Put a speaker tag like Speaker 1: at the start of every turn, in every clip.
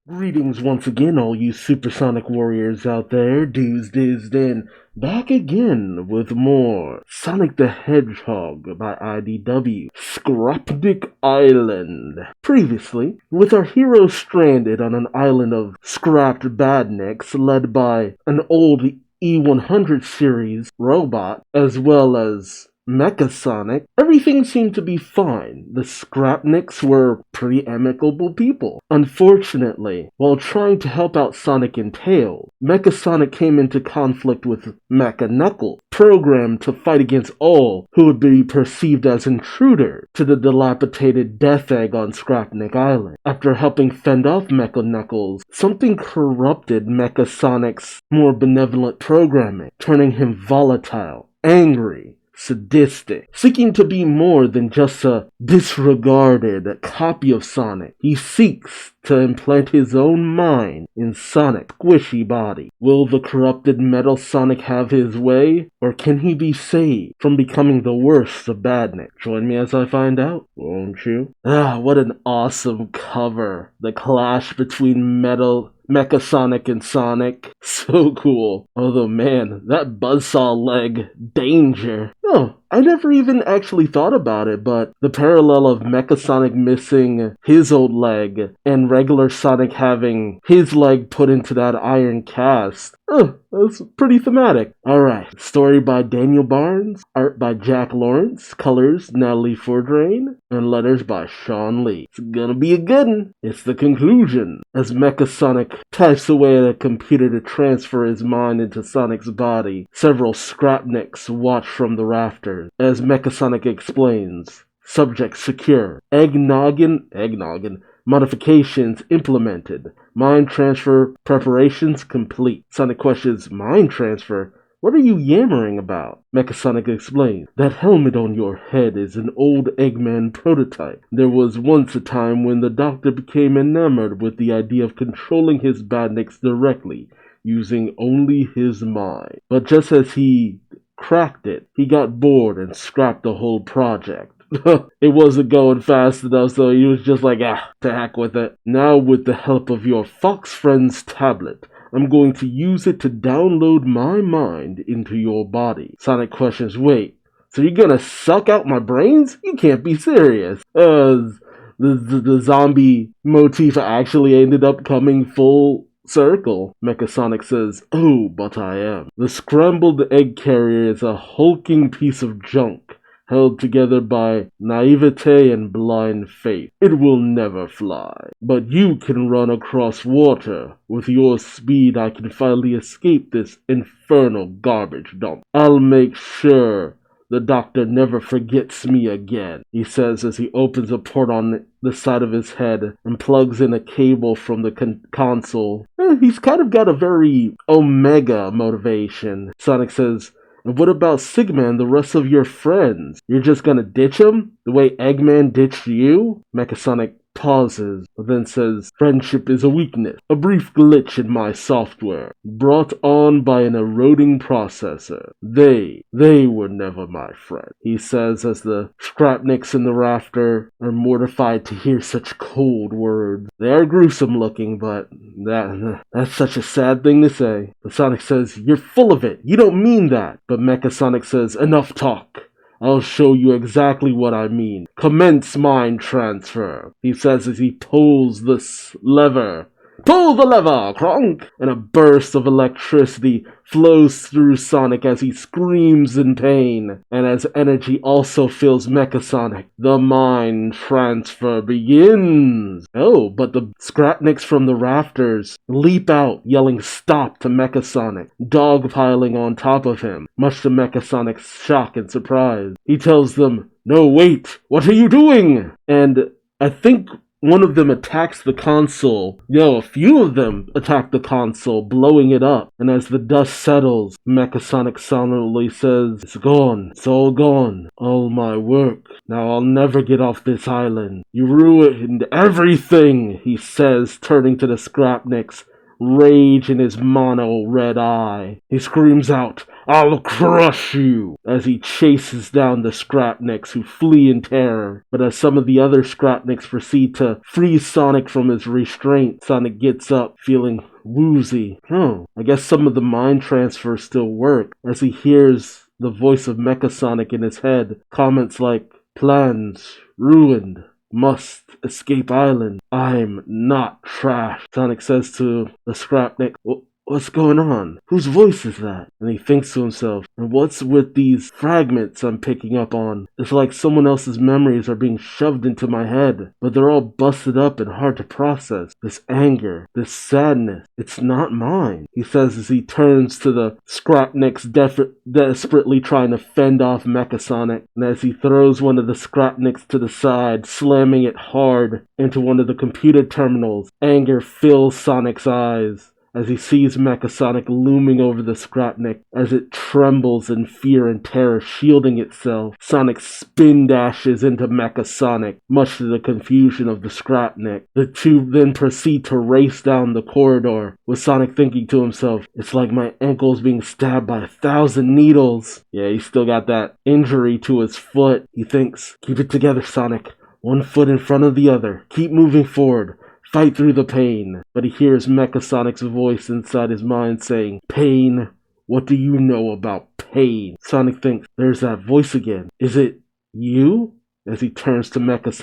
Speaker 1: Greetings once again, all you supersonic warriors out there. Duuz-Diz-Din back again with more Sonic the Hedgehog by IDW Scrapnik Island. Previously, with our hero stranded on an island of scrapped badniks led by an old E100 series robot as well as Mecha Sonic, everything seemed to be fine. The Scrapniks were pretty amicable people. Unfortunately, while trying to help out Sonic and Tails, Mecha Sonic came into conflict with Mecha Knuckles, programmed to fight against all who would be perceived as intruders to the dilapidated Death Egg on Scrapnik Island. After helping fend off Mecha Knuckles, something corrupted Mecha Sonic's more benevolent programming, turning him volatile, angry, sadistic, seeking to be more than just a disregarded copy of Sonic. He seeks to implant his own mind in Sonic's squishy body. Will the corrupted Metal Sonic have his way, or can he be saved from becoming the worst of badniks? Join me as I find out, won't you? What an awesome cover. The clash between Mecha Sonic and Sonic. So cool. Although, man, that buzzsaw leg, danger. Oh, I never even actually thought about it, but the parallel of Mecha Sonic missing his old leg and regular Sonic having his leg put into that iron cast. That's pretty thematic. Alright, story by Daniel Barnes, art by Jack Lawrence, colors Natalie Fordrain, and letters by Sean Lee. It's gonna be a good one. It's the conclusion. As Mecha Sonic types away at a computer to transfer his mind into Sonic's body, several Scrapniks watch from the rafters. As Mecha Sonic explains, subject secure, eggnoggin, modifications implemented. Mind transfer preparations complete. Sonic questions, mind transfer? What are you yammering about? Mecha Sonic explains, that helmet on your head is an old Eggman prototype. There was once a time when the Doctor became enamored with the idea of controlling his badniks directly, using only his mind. But just as he cracked it, he got bored and scrapped the whole project. It wasn't going fast enough, so he was just like, to heck with it. Now with the help of your Fox Friends tablet, I'm going to use it to download my mind into your body. Sonic questions, wait, so you're gonna suck out my brains? You can't be serious. The zombie motif actually ended up coming full circle. Mecha Sonic says, oh, but I am. The scrambled egg carrier is a hulking piece of junk, held together by naivete and blind faith. It will never fly. But you can run across water. With your speed, I can finally escape this infernal garbage dump. I'll make sure the Doctor never forgets me again, he says as he opens a port on the side of his head and plugs in a cable from the console. He's kind of got a very Omega motivation. Sonic says, and what about Sigma and the rest of your friends? You're just gonna ditch them? The way Eggman ditched you? Mecha Sonic pauses, but then says, friendship is a weakness, a brief glitch in my software, brought on by an eroding processor. They were never my friend, he says as the Scrapniks in the rafter are mortified to hear such cold words. They are gruesome looking, but that's such a sad thing to say. But Sonic says, you're full of it, you don't mean that. But Mecha Sonic says, enough talk. I'll show you exactly what I mean. Commence mind transfer, he says as he pulls this lever. Pull the lever, Kronk! And a burst of electricity flows through Sonic as he screams in pain. And as energy also fills Mecha Sonic, the mind transfer begins. Oh, but the Scrapniks from the rafters leap out, yelling stop to Mecha Sonic, dogpiling on top of him, much to Mecha Sonic's shock and surprise. He tells them, no, wait, what are you doing? And I think one of them attacks the console. A few of them attack the console, blowing it up. And as the dust settles, Mecha Sonic solemnly says, it's gone. It's all gone. All my work. Now I'll never get off this island. You ruined everything, he says, turning to the Scrapniks, rage in his mono red eye. He screams out, I'll crush you! As he chases down the Scrapniks who flee in terror. But as some of the other Scrapniks proceed to free Sonic from his restraint, Sonic gets up, feeling woozy. I guess some of the mind transfers still work, as he hears the voice of Mecha Sonic in his head. Comments like, plans ruined. Must escape island. I'm not trash. Sonic says to the Scrapnik, what's going on? Whose voice is that? And he thinks to himself, and what's with these fragments I'm picking up on? It's like someone else's memories are being shoved into my head, but they're all busted up and hard to process. This anger, this sadness, it's not mine, he says as he turns to the Scrapniks desperately trying to fend off Mecha Sonic. And as he throws one of the Scrapniks to the side, slamming it hard into one of the computer terminals, anger fills Sonic's eyes as he sees Mecha Sonic looming over the Scrapnik as it trembles in fear and terror, shielding itself. Sonic spin dashes into Mecha Sonic, much to the confusion of the Scrapnik. The two then proceed to race down the corridor, with Sonic thinking to himself, it's like my ankle's being stabbed by 1,000 needles. Yeah, he's still got that injury to his foot. He thinks, keep it together, Sonic. One foot in front of the other. Keep moving forward. Fight through the pain. But he hears Mecha Sonic's voice inside his mind saying, pain? What do you know about pain? Sonic thinks, there's that voice again. Is it you? As he turns to Mecha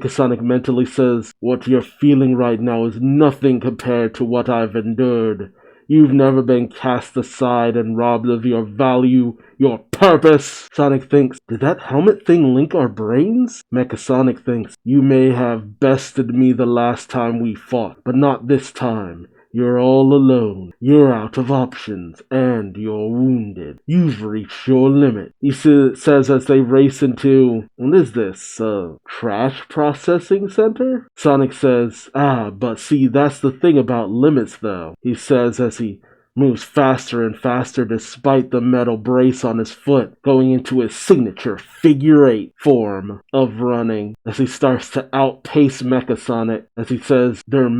Speaker 1: Sonic mentally says, what you're feeling right now is nothing compared to what I've endured. You've never been cast aside and robbed of your value, your purpose. Sonic thinks, did that helmet thing link our brains? Mecha Sonic thinks, you may have bested me the last time we fought, but not this time. You're all alone. You're out of options, and you're wounded. You've reached your limit. He says as they race into, what is this, trash processing center? Sonic says, but see, that's the thing about limits though, he says as he moves faster and faster despite the metal brace on his foot, going into his signature figure 8 form of running as he starts to outpace Mecha Sonic, as he says, they're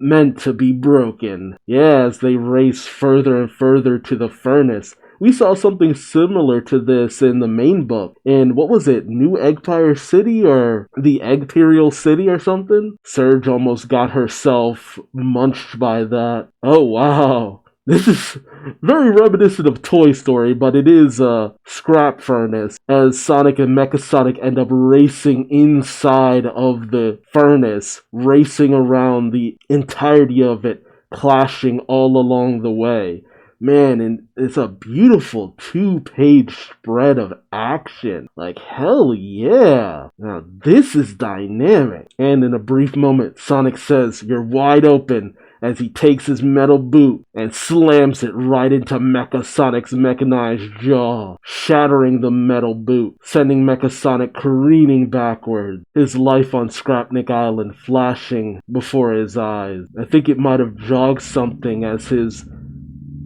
Speaker 1: meant to be broken. Yeah, as they race further and further to the furnace. We saw something similar to this in the main book. In, what was it, New Eggpire City or the Eggperial City or something? Surge almost got herself munched by that. Oh wow. This is very reminiscent of Toy Story, but it is a scrap furnace, as Sonic and Mecha Sonic end up racing inside of the furnace, racing around the entirety of it, clashing all along the way. Man, and it's a beautiful 2-page spread of action. Like, hell yeah! Now, this is dynamic. And in a brief moment, Sonic says, you're wide open, as he takes his metal boot and slams it right into Mecha Sonic's mechanized jaw, shattering the metal boot, sending Mecha Sonic careening backward, his life on Scrapnik Island flashing before his eyes. I think it might have jogged something as his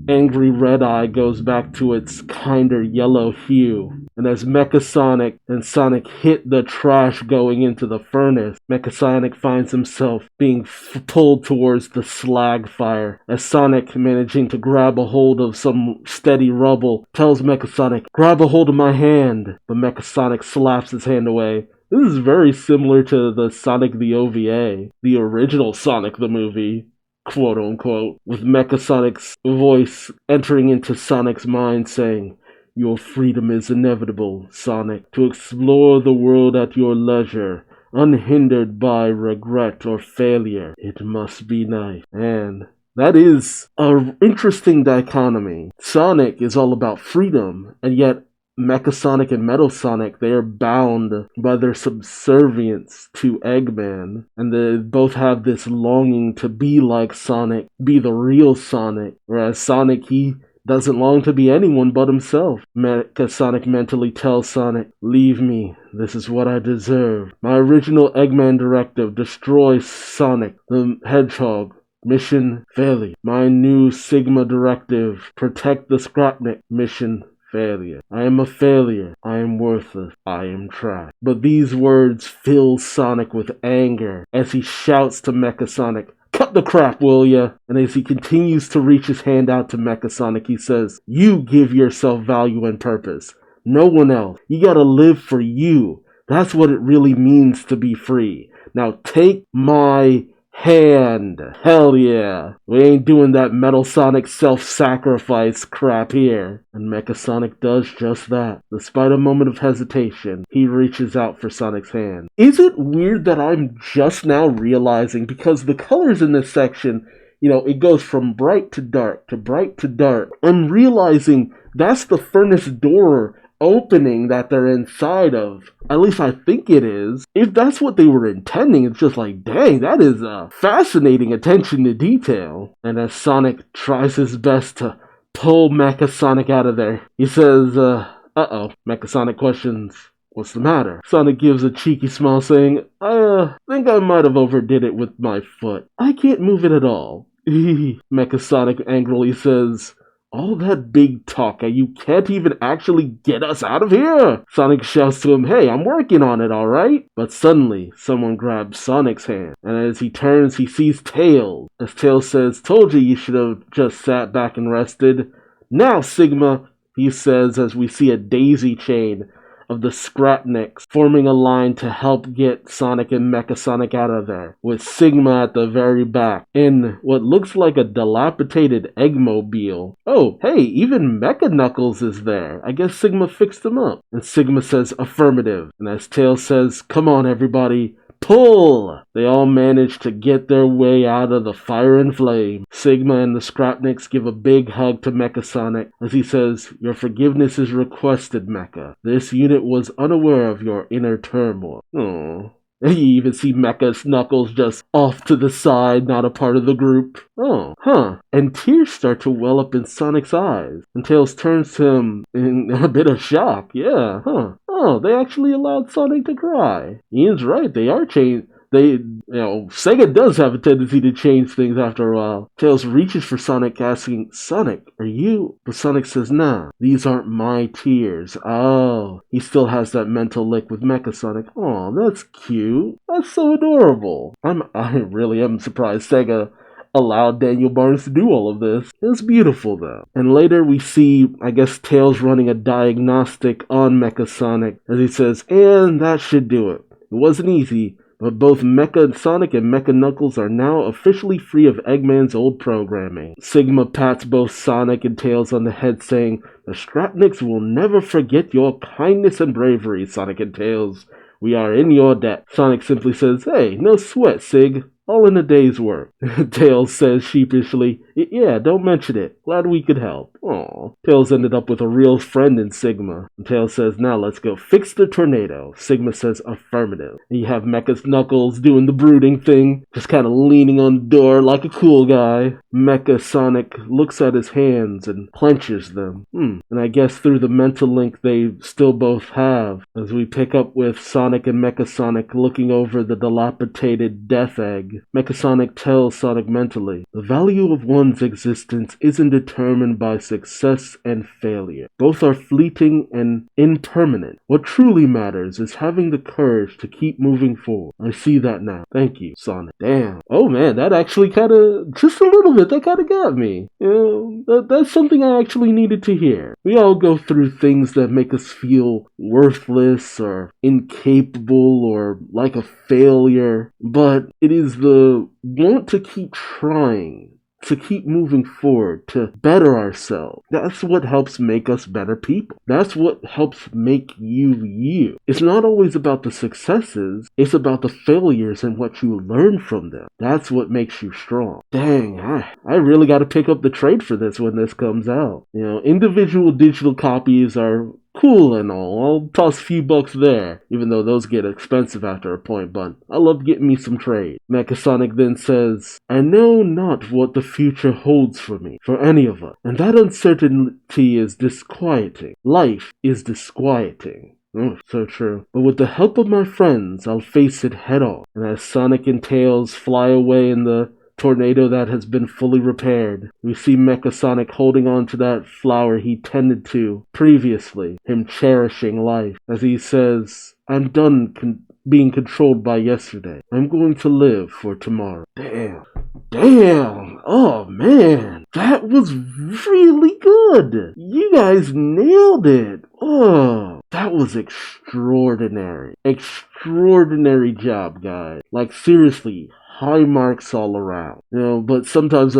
Speaker 1: angry red eye goes back to its kinder yellow hue. And as Mecha Sonic and Sonic hit the trash going into the furnace, Mecha Sonic finds himself being pulled towards the slag fire, as Sonic, managing to grab a hold of some steady rubble, tells Mecha Sonic, grab a hold of my hand, but Mecha Sonic slaps his hand away. This is very similar to the Sonic the OVA, the original Sonic the movie, quote unquote, with Mecha Sonic's voice entering into Sonic's mind saying, your freedom is inevitable, Sonic, to explore the world at your leisure, unhindered by regret or failure. It must be nice. And that is an interesting dichotomy. Sonic is all about freedom, and yet Mecha Sonic and Metal Sonic, they are bound by their subservience to Eggman, and they both have this longing to be like Sonic, be the real Sonic, whereas Sonic, he doesn't long to be anyone but himself. Mecha Sonic mentally tells Sonic, leave me, this is what I deserve. My original Eggman directive, destroy Sonic the Hedgehog. Mission failure. My new Sigma directive, protect the Scrapnik. Mission failure. I am a failure. I am worthless. I am trash. But these words fill Sonic with anger as he shouts to Mecha Sonic, cut the crap, will ya? And as he continues to reach his hand out to Mecha Sonic, he says, you give yourself value and purpose. No one else. You gotta live for you. That's what it really means to be free. Now take my hand. Hell yeah. We ain't doing that Metal Sonic self-sacrifice crap here. And Mecha Sonic does just that. Despite a moment of hesitation, he reaches out for Sonic's hand. Is it weird that I'm just now realizing, because the colors in this section, it goes from bright to dark to bright to dark. I'm realizing that's the furnace door opening that they're inside of. At least I think it is. If that's what they were intending, it's just like, dang, that is a fascinating attention to detail. And as Sonic tries his best to pull Mecha Sonic out of there, he says, uh-oh. Mecha Sonic questions, what's the matter? Sonic gives a cheeky smile saying, I think I might have overdid it with my foot. I can't move it at all. Mecha Sonic angrily says, all that big talk, and you can't even actually get us out of here! Sonic shouts to him, hey, I'm working on it, alright? But suddenly, someone grabs Sonic's hand, and as he turns, he sees Tails. As Tails says, told you should have just sat back and rested. Now, Sigma, he says as we see a daisy chain of the Scrapniks forming a line to help get Sonic and Mecha Sonic out of there, with Sigma at the very back, in what looks like a dilapidated Eggmobile. Oh, hey, even Mecha Knuckles is there. I guess Sigma fixed him up. And Sigma says affirmative, and as Tails says, come on everybody, pull! They all manage to get their way out of the fire and flame. Sigma and the Scrapniks give a big hug to Mecha Sonic as he says, your forgiveness is requested, Mecha. This unit was unaware of your inner turmoil. Aww. You even see Mecha Knuckles just off to the side, not a part of the group. Oh, huh. And tears start to well up in Sonic's eyes. And Tails turns to him in a bit of shock. Yeah, huh. Oh, they actually allowed Sonic to cry. Ian's right, they are changed. Sega does have a tendency to change things after a while. Tails reaches for Sonic, asking, Sonic, are you? But Sonic says, nah, these aren't my tears. Oh, he still has that mental link with Mecha Sonic. Oh, that's cute. That's so adorable. I really am surprised Sega allowed Daniel Barnes to do all of this. It's beautiful though. And later we see, I guess, Tails running a diagnostic on Mecha Sonic as he says, and that should do it. It wasn't easy, but both Mecha Sonic and Mecha Knuckles are now officially free of Eggman's old programming. Sigma pats both Sonic and Tails on the head saying, the Scrapniks will never forget your kindness and bravery, Sonic and Tails. We are in your debt. Sonic simply says, hey, no sweat, Sig. All in a day's work. Tails says sheepishly, yeah, don't mention it. Glad we could help. Aw. Tails ended up with a real friend in Sigma. And Tails says, now let's go fix the tornado. Sigma says affirmative. And you have Mecha Knuckles doing the brooding thing, just kind of leaning on the door like a cool guy. Mecha Sonic looks at his hands and clenches them. And I guess through the mental link they still both have, as we pick up with Sonic and Mecha Sonic looking over the dilapidated Death Egg. Mecha Sonic tells Sonic mentally, the value of one's existence isn't determined by success and failure. Both are fleeting and impermanent. What truly matters is having the courage to keep moving forward. I see that now. Thank you, Sonic. Damn. Oh man, that actually just a little bit, that kind of got me. That's something I actually needed to hear. We all go through things that make us feel worthless or incapable or like a failure, but it is the want to keep trying, to keep moving forward, to better ourselves. That's what helps make us better people. That's what helps make you you. It's not always about the successes, it's about the failures and what you learn from them. That's what makes you strong. Dang, I really got to pick up the trade for this when this comes out. Individual digital copies are cool and all. I'll toss a few bucks there, even though those get expensive after a point, but I love getting me some trade. Mecha Sonic then says, I know not what the future holds for me, for any of us, and that uncertainty is disquieting. Life is disquieting. So true. But with the help of my friends, I'll face it head on. And as Sonic and Tails fly away in the tornado that has been fully repaired, we see Mecha Sonic holding on to that flower he tended to previously, him cherishing life, as he says, I'm done being controlled by yesterday. I'm going to live for tomorrow. Damn. Damn! Oh man, that was really good! You guys nailed it! Oh, that was extraordinary. Extraordinary job, guys. Like, seriously, high marks all around. But sometimes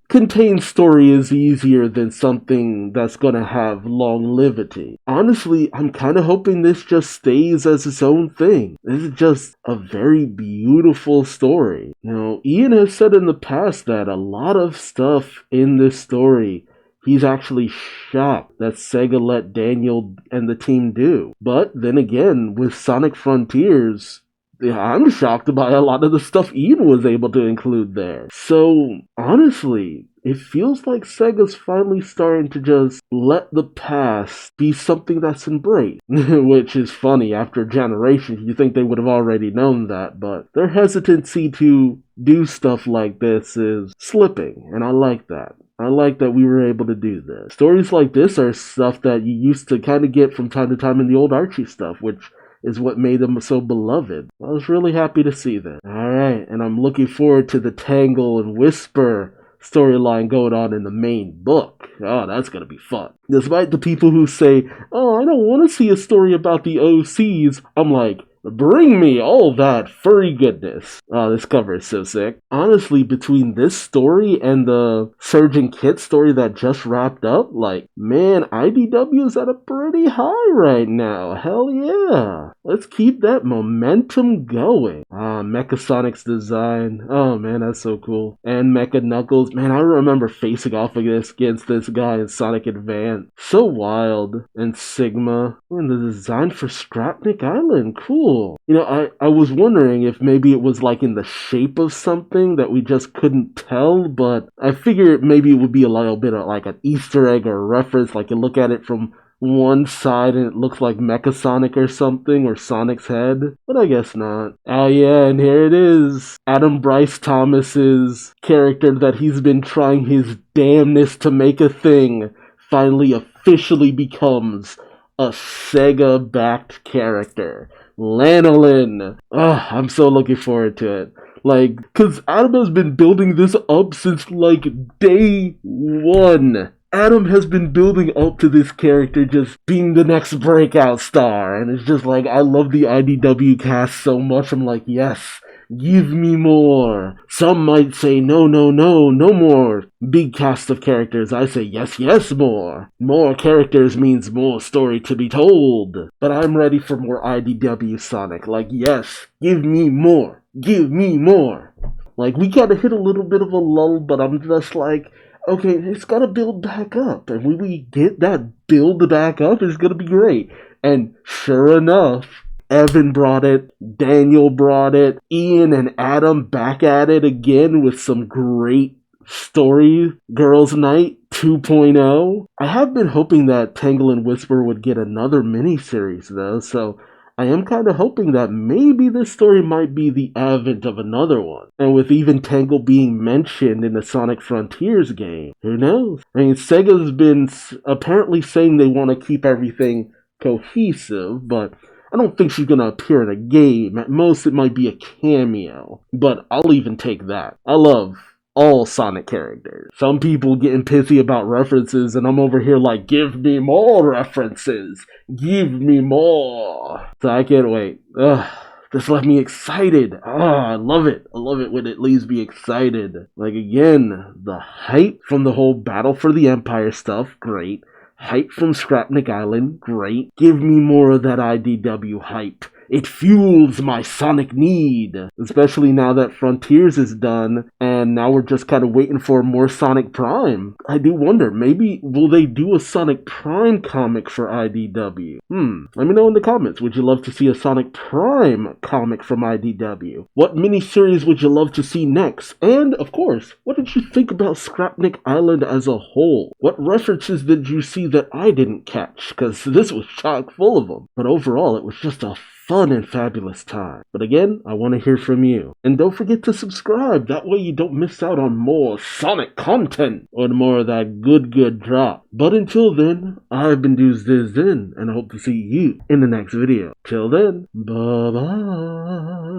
Speaker 1: contained story is easier than something that's gonna have longevity. Honestly, I'm kind of hoping this just stays as its own thing. This is just a very beautiful story. Ian has said in the past that a lot of stuff in this story he's actually shocked that SEGA let Daniel and the team do. But then again, with Sonic Frontiers, I'm shocked by a lot of the stuff Ian was able to include there. So, honestly, it feels like SEGA's finally starting to just let the past be something that's embraced. Which is funny, after generations, you think they would have already known that, but their hesitancy to do stuff like this is slipping, and I like that. I like that we were able to do this. Stories like this are stuff that you used to kind of get from time to time in the old Archie stuff, which is what made them so beloved. I was really happy to see that. Alright, and I'm looking forward to the Tangle and Whisper storyline going on in the main book. Oh, that's gonna be fun. Despite the people who say, oh, I don't want to see a story about the OCs, I'm like, bring me all that furry goodness. Oh, this cover is so sick. Honestly, between this story and the Surgeon Kit story that just wrapped up, like, man, IDW is at a pretty high right now. Hell yeah. Let's keep that momentum going. Mecha Sonic's design. Oh man, that's so cool. And Mecha Knuckles. Man, I remember facing off against this guy in Sonic Advance. So wild. And Sigma. And the design for Scrapnik Island. Cool. I was wondering if maybe it was like in the shape of something that we just couldn't tell, but I figured maybe it would be a little bit of like an Easter egg or a reference, like you look at it from one side and it looks like Mecha Sonic or something, or Sonic's head, but I guess not. Oh yeah, and here it is. Adam Bryce Thomas's character that he's been trying his damnness to make a thing finally officially becomes a SEGA-backed character. Lanolin. I'm so looking forward to it. Like, cause Adam has been building this up since like day one. Adam has been building up to this character just being the next breakout star, and it's just like, I love the IDW cast so much. I'm like, yes, give me more. Some might say, no more big cast of characters. I say, yes, more. More characters means more story to be told. But I'm ready for more IDW Sonic. Like, yes, give me more. Give me more. Like, we gotta hit a little bit of a lull, but I'm just like, okay, it's gotta build back up. And when we get that build back up, it's gonna be great. And sure enough, Evan brought it, Daniel brought it, Ian and Adam back at it again with some great story. Girls Night 2.0. I have been hoping that Tangle and Whisper would get another miniseries though, so I am kind of hoping that maybe this story might be the advent of another one. And with even Tangle being mentioned in the Sonic Frontiers game, who knows? I mean, Sega's been apparently saying they want to keep everything cohesive, but I don't think she's gonna appear in a game. At most, it might be a cameo. But I'll even take that. I love all Sonic characters. Some people getting pissy about references, and I'm over here like, give me more references. Give me more. So I can't wait. This left me excited. I love it. I love it when it leaves me excited. Like, again, the hype from the whole Battle for the Empire stuff, great. Hype from Scrapnik Island, great. Give me more of that IDW hype. It fuels my Sonic need. Especially now that Frontiers is done, and now we're just kind of waiting for more Sonic Prime. I do wonder, maybe will they do a Sonic Prime comic for IDW? Let me know in the comments. Would you love to see a Sonic Prime comic from IDW? What miniseries would you love to see next? And, of course, what did you think about Scrapnik Island as a whole? What references did you see that I didn't catch? Because this was chock full of them. But overall, it was just a fun and fabulous time. But again, I want to hear from you. And don't forget to subscribe. That way you don't miss out on more Sonic content or more of that good drop. But until then, I've been Duuz-Diz-Din, and I hope to see you in the next video. Till then, bye-bye.